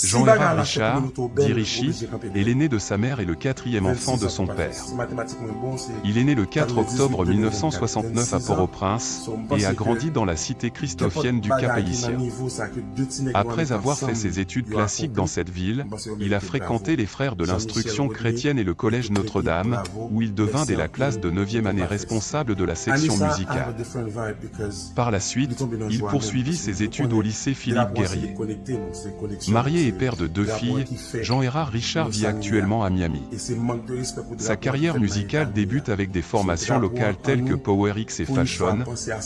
Jean Hérard Richard, dit Richie, est l'aîné de sa mère et le quatrième enfant de son père. Il est né le 4 octobre 1969 à Port-au-Prince et a grandi dans la cité christophienne du Cap-Haïtien. Après avoir fait ses études classiques dans cette ville, il a fréquenté les frères de l'instruction chrétienne et le collège Notre-Dame, où il devint dès la classe de 9e année responsable de la section musicale. Par la suite, il poursuivit ses études au lycée Philippe Guerrier. Marié et père de 2 filles, Jean Hérard Richard vit actuellement à Miami. Sa carrière musicale débute avec des formations locales telles que Power X et Fashion,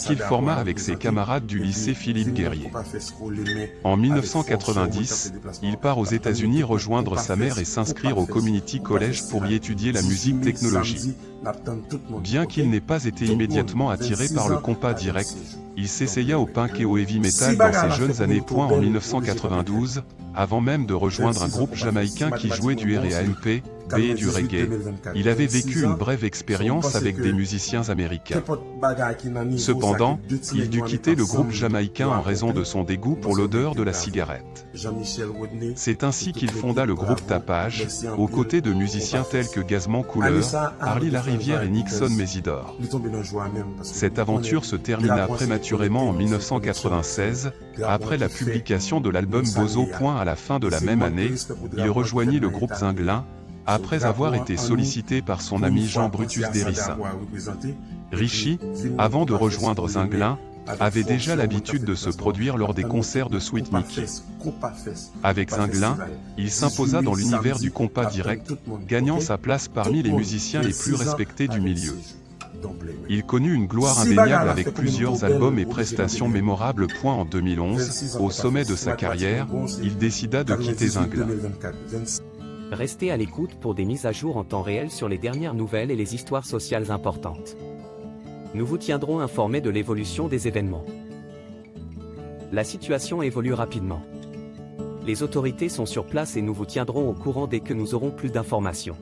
qu'il forma avec ses camarades du lycée Philippe Guerrier. En 1990, il part aux États-Unis rejoindre sa mère et s'inscrire au Community College pour y étudier la musique technologie. Bien qu'il n'ait pas été immédiatement attiré par le compas direct, il s'essaya au punk et au heavy metal dans ses jeunes années. En 1992, avant même de rejoindre un groupe jamaïcain qui jouait du R&B et du reggae, il avait vécu une brève expérience avec des musiciens américains. Cependant, il dut quitter le groupe jamaïcain en raison de son dégoût pour l'odeur de la cigarette. C'est ainsi qu'il fonda le groupe Tapage, aux côtés de musiciens tels que Gazman Couleur, Harley Larivière et Nixon Mesidor. Cette aventure se termina prématurément en 1996, après la publication de l'album Bozo. À la fin de la même année, il rejoignit le groupe Zinglin, après avoir été sollicité par son ami Jean Brutus Dérissin. Richie, avant de rejoindre Zinglin, avait déjà l'habitude de se produire lors des concerts de Sweet Mickey. Avec Zinglin, il s'imposa dans l'univers du compas direct, gagnant sa place parmi les musiciens les plus respectés du milieu. Il connut une gloire indéniable avec plusieurs albums et prestations mémorables. En 2011, au sommet de sa carrière, il décida de quitter Zinglin. Restez à l'écoute pour des mises à jour en temps réel sur les dernières nouvelles et les histoires sociales importantes. Nous vous tiendrons informés de l'évolution des événements. La situation évolue rapidement. Les autorités sont sur place et nous vous tiendrons au courant dès que nous aurons plus d'informations.